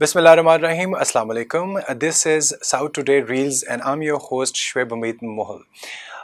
Bismillahirrahmanirrahim. Assalamu alaikum. This is South Today Reels and I'm your host Shoaib Hamid Mohal.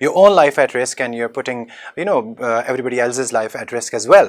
your own life at risk and you're putting everybody else's life at risk as well.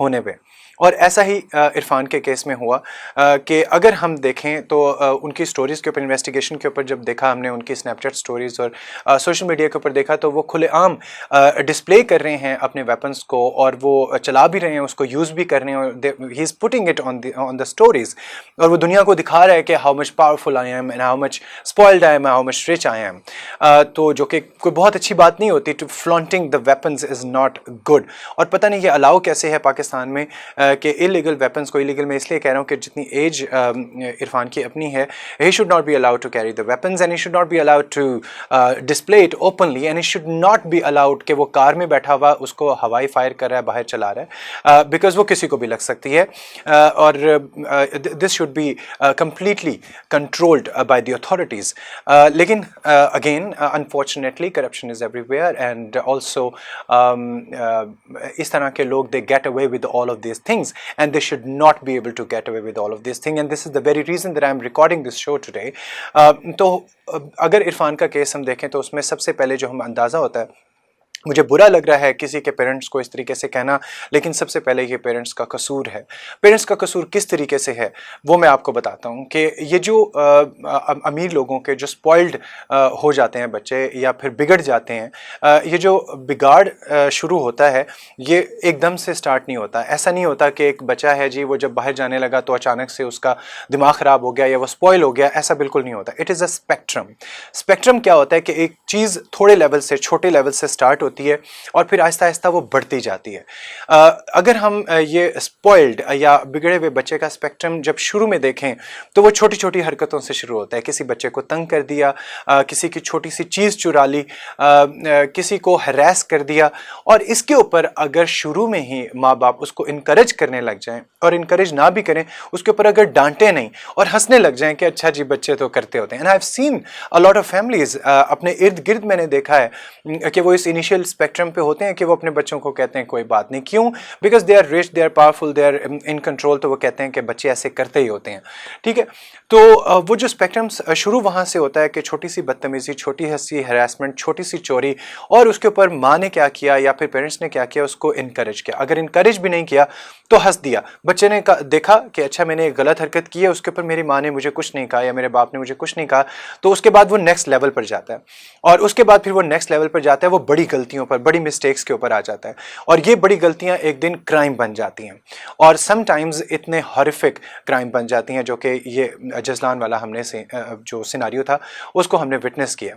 ہونے پہ. اور ایسا ہی عرفان کے case میں ہوا کہ اگر ہم دیکھیں تو ان کی سٹوریز کے اوپر انویسٹیگیشن کے اوپر جب دیکھا ہم نے ان کی سنیپ چیٹ سٹوریز اور سوشل میڈیا کے اوپر دیکھا تو وہ کھلے عام ڈسپلے کر رہے ہیں اپنے ویپنس کو اور وہ چلا بھی رہے ہیں, اس کو یوز بھی کر رہے ہیں, he is putting it on the stories, اور وہ دنیا کو دکھا رہا ہے کہ how much powerful I am and how much spoiled I am, how much rich I am. تو جو کہ کوئی بہت اچھی بات نہیں ہوتی. To flaunting the weapons is not good. اور پتہ نہیں یہ الاؤ کیسے ہے پاکستان میں کہ انلیگل ویپنس کو, انلیگل میں اس لیے کہہ رہا ہوں کہ جتنی ایج عرفان کی اپنی ہے, he should not be allowed to carry the weapons and he should not be allowed to display it openly and he should not be allowed کہ وہ کار میں بیٹھا ہوا اس کو ہوائی فائر کر رہا ہے, باہر چلا رہا ہے, بیکاز وہ کسی کو بھی لگ سکتی ہے. اور this should be completely controlled by the authorities. لیکن again unfortunately corruption is everywhere and also اس طرح کے لوگ they get away with all of these things and they should not be able to get away with all of these thing and this is the very reason that I am recording this show today. تو اگر عرفان کا case ہم دیکھیں تو اس میں سب سے پہلے جو ہم اندازہ ہوتا ہے, مجھے برا لگ رہا ہے کسی کے پیرنٹس کو اس طریقے سے کہنا, لیکن سب سے پہلے یہ پیرنٹس کا قصور ہے. پیرنٹس کا قصور کس طریقے سے ہے وہ میں آپ کو بتاتا ہوں کہ یہ جو امیر لوگوں کے جو سپوائلڈ ہو جاتے ہیں بچے یا پھر بگڑ جاتے ہیں, یہ جو بگاڑ شروع ہوتا ہے یہ ایک دم سے سٹارٹ نہیں ہوتا. ایسا نہیں ہوتا کہ ایک بچہ ہے جی وہ جب باہر جانے لگا تو اچانک سے اس کا دماغ خراب ہو گیا یا وہ سپوائل ہو گیا, ایسا بالکل نہیں ہوتا. It is a spectrum. Spectrum کیا ہوتا ہے کہ ایک چیز تھوڑے لیول سے, چھوٹے لیول سے سٹارٹ ہوتی ہے اور پھر آہستہ آہستہ وہ بڑھتی جاتی ہے. اگر ہم یہ اسپوائلڈ یا بگڑے ہوئے بچے کا اسپیکٹرم جب شروع میں دیکھیں تو وہ چھوٹی چھوٹی حرکتوں سے شروع ہوتا ہے. کسی بچے کو تنگ کر دیا, کسی کی چھوٹی سی چیز چرا لی, کسی کو ہراس کر دیا, اور اس کے اوپر اگر شروع میں ہی ماں باپ اس کو انکریج کرنے لگ جائیں, اور انکریج نہ بھی کریں, اس کے اوپر اگر ڈانٹے نہیں اور ہنسنے لگ جائیں کہ اچھا جی بچے تو کرتے ہوتے ہیں. And I have seen a lot of families, اپنے ارد گرد میں نے دیکھا ہے کہ وہ اس انیشیل اسپیکٹرم پہ ہوتے ہیں کہ وہ اپنے بچوں کو کہتے ہیں کوئی بات نہیں. کیوں؟ Because they are rich, they are powerful, they are in control. تو وہ کہتے ہیں کہ بچے ایسے کرتے ہی ہوتے ہیں. ٹھیک ہے, تو وہ جو اسپیکٹرم شروع وہاں سے ہوتا ہے کہ چھوٹی سی بدتمیزی, چھوٹی سی ہراسمنٹ, چھوٹی سی چوری, اور اس کے اوپر ماں نے کیا کیا یا پھر پیرنٹس نے کیا کیا, اس کو انکریج کیا. اگر انکریج بھی نہیں کیا تو ہنس دیا. بچے نے دیکھا کہ اچھا میں نے ایک غلط حرکت کی ہے, اس کے اوپر میری ماں نے مجھے کچھ نہیں کہا یا میرے باپ نے مجھے کچھ نہیں کہا, تو اس کے بعد وہ نیکسٹ لیول پر جاتا ہے, اور اس کے بعد پھر وہ نیکسٹ لیول پر جاتا ہے, وہ بڑی غلطیوں پر, بڑی مسٹیکس کے اوپر آ جاتا ہے, اور یہ بڑی غلطیاں ایک دن کرائم بن جاتی ہیں, اور سم ٹائمز اتنے ہارفک کرائم بن جاتی ہیں جو کہ یہ جزلان والا ہم نے جو سیناریو تھا اس کو ہم نے وٹنس کیا.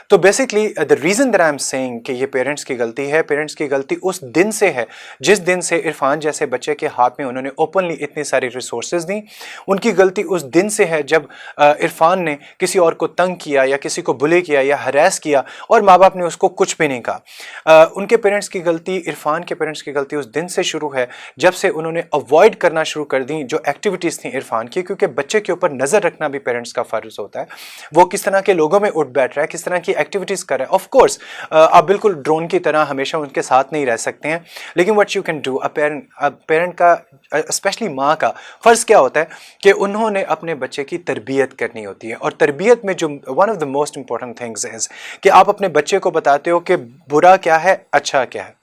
تو basically the reason that I am seeing کہ یہ پیرنٹس کی غلطی ہے, پیرنٹس کی غلطی اس دن سے ہے جس دن سے عرفان جیسے بچے کے ہاتھ میں انہوں نے اوپنلی اتنی ساری ریسورسز دیں. ان کی غلطی اس دن سے ہے جب عرفان نے کسی اور کو تنگ کیا یا کسی کو بلی کیا یا ہراس کیا اور ماں باپ نے اس کو کچھ بھی نہیں کہا. ان کے پیرنٹس کی غلطی, عرفان کے پیرنٹس کی غلطی اس دن سے شروع ہے جب سے انہوں نے اوائڈ کرنا شروع کر دیں جو ایکٹیویٹیز تھیں عرفان کی, کیونکہ بچے کے اوپر نظر رکھنا بھی پیرنٹس کا فرض ہوتا ہے. وہ کس طرح کے لوگوں میں اٹھ بیٹھ رہا ہے, کس طرح کی ایکٹیویٹیز کر رہا ہے. آف کورس آپ بالکل ڈرون کی طرح ہمیشہ ان کے ساتھ نہیں رہ سکتے ہیں, لیکن what you can do, parent کا اسپیشلی ماں کا فرض کیا ہوتا ہے کہ انہوں نے اپنے بچے کی تربیت کرنی ہوتی ہے. اور تربیت میں جو one of the most important things is کہ آپ اپنے بچے کو بتاتے ہو کہ برا کیا ہے, اچھا کیا ہے,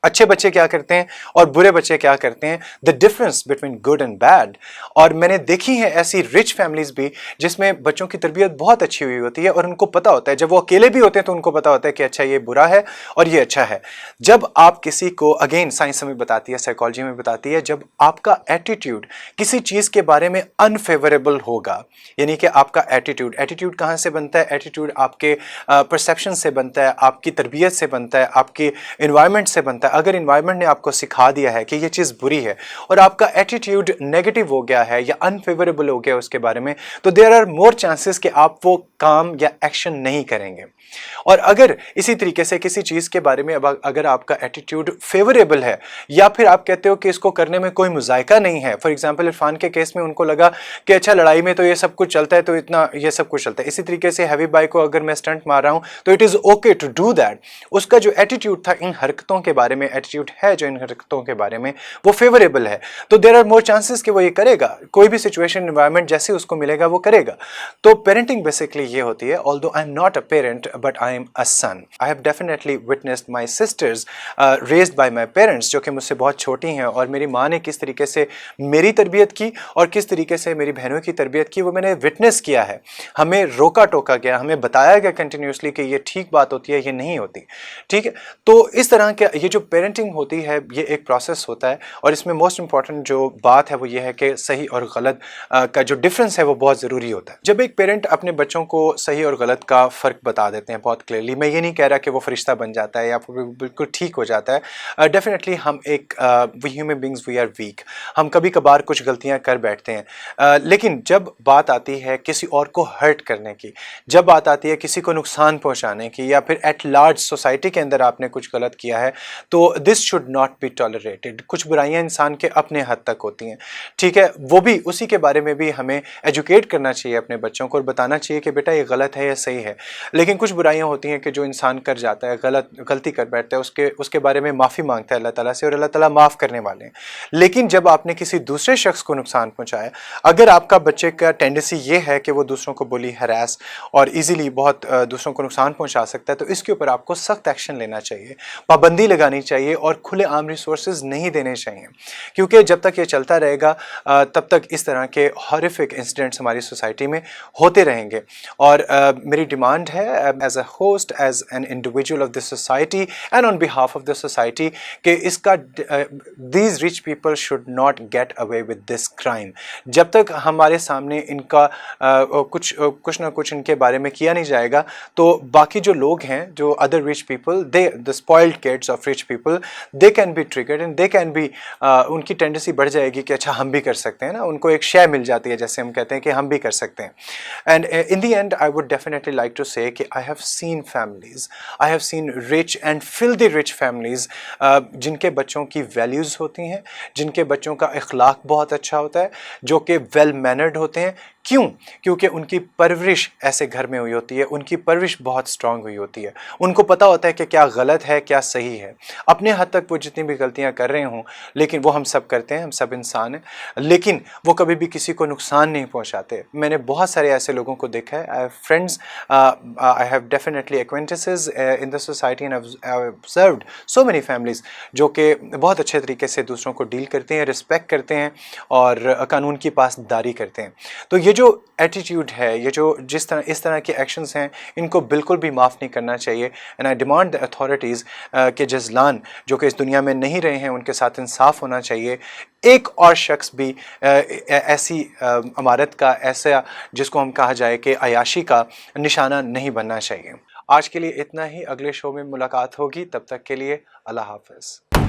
اچھے بچے کیا کرتے ہیں اور برے بچے کیا کرتے ہیں, the difference between good and bad. اور میں نے دیکھی ہیں ایسی رچ فیملیز بھی جس میں بچوں کی تربیت بہت اچھی ہوئی ہوتی ہے اور ان کو پتا ہوتا ہے, جب وہ اکیلے بھی ہوتے ہیں تو ان کو پتا ہوتا ہے کہ اچھا یہ برا ہے اور یہ اچھا ہے. جب آپ کسی کو, اگین سائنس ہمیں بتاتی ہے, سائیکالوجی میں بتاتی ہے, جب آپ کا ایٹیٹیوڈ کسی چیز کے بارے میں انفیوریبل ہوگا, یعنی کہ آپ کا ایٹیٹیوڈ کہاں سے بنتا ہے, ایٹیٹیوڈ آپ کے پرسیپشن سے بنتا ہے, آپ کی تربیت سے بنتا ہے, آپ کے انوائرمنٹ سے بنتا ہے. اگر انوائرمنٹ نے آپ کو سکھا دیا ہے کہ یہ چیز بری ہے اور آپ کا ایٹیٹیوڈ نیگیٹو ہو گیا ہے یا انفیوریبل ہو گیا اس کے بارے میں, تو دیر آر مور چانسز کہ آپ وہ کام یا ایکشن نہیں کریں گے. اور اگر اسی طریقے سے کسی چیز کے بارے میں اگر آپ کا ایٹیٹیوڈ فیوریبل ہے یا پھر آپ کہتے ہو کہ اس کو کرنے میں کوئی مذائقہ نہیں ہے, فار ایگزامپل عرفان کے کیس میں ان کو لگا کہ اچھا لڑائی میں تو یہ سب کچھ چلتا ہے, تو اتنا یہ سب کچھ چلتا ہے, اسی طریقے سے ہیوی بائک کو اگر میں اسٹنٹ مار رہا ہوں تو it is okay to do that. اس کا جو ایٹیٹیوڈ تھا ان حرکتوں کے بارے میں ایٹیٹیوڈ ہے جو ان حرکتوں کے بارے میں وہ فیوریبل ہے تو دیر آر مور چانسز کہ وہ یہ کرے گا. کوئی بھی سچویشن انوائرمنٹ جیسے اس کو ملے گا وہ کرے گا. تو پیرنٹنگ بیسکلی یہ ہوتی ہے. although I am not a parent but I am a son. I have definitely witnessed my sisters raised by my parents جو کہ مجھ سے بہت چھوٹی ہیں, اور میری ماں نے کس طریقے سے میری تربیت کی اور کس طریقے سے میری بہنوں کی تربیت کی وہ میں نے وٹنس کیا ہے. ہمیں روکا ٹوکا گیا, ہمیں بتایا گیا کنٹینیوسلی کہ یہ ٹھیک بات ہوتی ہے, یہ نہیں ہوتی. ٹھیک ہے, تو اس طرح کے یہ جو پیرنٹنگ ہوتی ہے یہ ایک پروسیس ہوتا ہے, اور اس میں موسٹ امپورٹنٹ جو بات ہے وہ یہ ہے کہ صحیح اور غلط کا جو ڈفرینس ہے وہ بہت ضروری ہوتا ہے. جب ایک پیرنٹ اپنے بچوں کو صحیح اور غلط کا فرق بتا دیتے ہیں بہت کلیئرلی, میں یہ نہیں کہہ رہا کہ وہ فرشتہ بن جاتا ہے یا بالکل ٹھیک ہو جاتا ہے. ڈیفینیٹلی ہم ایک we human beings we are weak, ہم کبھی کبھار کچھ غلطیاں کر بیٹھتے ہیں, لیکن جب بات آتی ہے کسی اور کو ہرٹ کرنے کی, جب بات آتی ہے کسی کو نقصان پہنچانے کی, یا پھر ایٹ لارج سوسائٹی کے اندر آپ نے کچھ غلط کیا ہے, تو this should not be tolerated. کچھ برائیاں انسان کے اپنے حد تک ہوتی ہیں, ٹھیک ہے, وہ بھی اسی کے بارے میں بھی ہمیں ایجوکیٹ کرنا چاہیے اپنے بچوں کو, اور بتانا چاہیے کہ بیٹا یہ غلط ہے یا صحیح ہے. لیکن کچھ برائیاں ہوتی ہیں کہ جو انسان کر جاتا ہے, غلطی کر بیٹھتا ہے, اس کے بارے میں معافی مانگتا ہے اللہ تعالیٰ سے, اور اللہ تعالیٰ معاف کرنے والے ہیں. لیکن جب آپ نے کسی دوسرے شخص کو نقصان پہنچایا, اگر آپ کا بچے کا ٹینڈنسی یہ ہے کہ وہ دوسروں کو بولی ہراس اور ایزیلی بہت دوسروں کو نقصان پہنچا سکتا ہے, تو اس کے اوپر آپ کو سخت ایکشن لینا چاہیے, پابندی لگانی چاہیے, اور کھلے عام ریسورسز نہیں دینے چاہیے. کیونکہ جب تک یہ چلتا رہے گا تب تک اس طرح کے ہارفک انسیڈنٹس ہماری سوسائٹی میں ہوتے رہیں گے. اور میری ڈیمانڈ ہے as a host, as an individual of this society and on behalf of this society, کہ اس کا these rich people should not get away with this crime. جب تک ہمارے سامنے ان کا کچھ نہ کچھ ان کے بارے میں کیا نہیں جائے گا, تو باقی جو لوگ ہیں, جو other reach people, the spoiled kids of rich people, they can be triggered and they can be ان کی ٹینڈنسی بڑھ جائے گی کہ اچھا ہم بھی کر سکتے ہیں نا, ان کو ایک شے مل جاتی ہے جیسے ہم کہتے ہیں کہ ہم بھی کر سکتے ہیں. And in the end I would definitely like to say کہ I have seen families, I have seen rich and filthy rich families جن کے بچوں کی ویلیوز ہوتی ہیں, جن کے بچوں کا اخلاق بہت اچھا ہوتا ہے, جو کہ ویل مینرڈ ہوتے ہیں. کیوں؟ کیونکہ ان کی پرورش ایسے گھر میں ہوئی ہوتی ہے, ان کی پرورش بہت سٹرونگ ہوئی ہوتی ہے, ان کو پتہ ہوتا ہے کہ کیا غلط ہے کیا صحیح ہے. اپنے حد تک وہ جتنی بھی غلطیاں کر رہے ہوں, لیکن وہ ہم سب کرتے ہیں, ہم سب انسان ہیں, لیکن وہ کبھی بھی کسی کو نقصان نہیں پہنچاتے. میں نے بہت سارے ایسے لوگوں کو دیکھا ہے, I have friends, I have definitely acquaintances in the society, and I've observed so many families جو کہ بہت اچھے طریقے سے دوسروں کو ڈیل کرتے ہیں, رسپیکٹ کرتے ہیں, اور قانون کی پاسداری کرتے ہیں. تو یہ جو ایٹیٹیوڈ ہے, یہ جو اس طرح کے ایکشنز ہیں, ان کو بالکل بھی معاف نہیں کرنا چاہیے. And I demand the authorities کہ جزلان جو کہ اس دنیا میں نہیں رہے ہیں, ان کے ساتھ انصاف ہونا چاہیے. ایک اور شخص بھی ایسی عمارت کا, ایسا جس کو ہم کہا جائے کہ عیاشی کا نشانہ نہیں بننا چاہیے. آج کے لیے اتنا ہی, اگلے شو میں ملاقات ہوگی, تب تک کے لیے اللہ حافظ.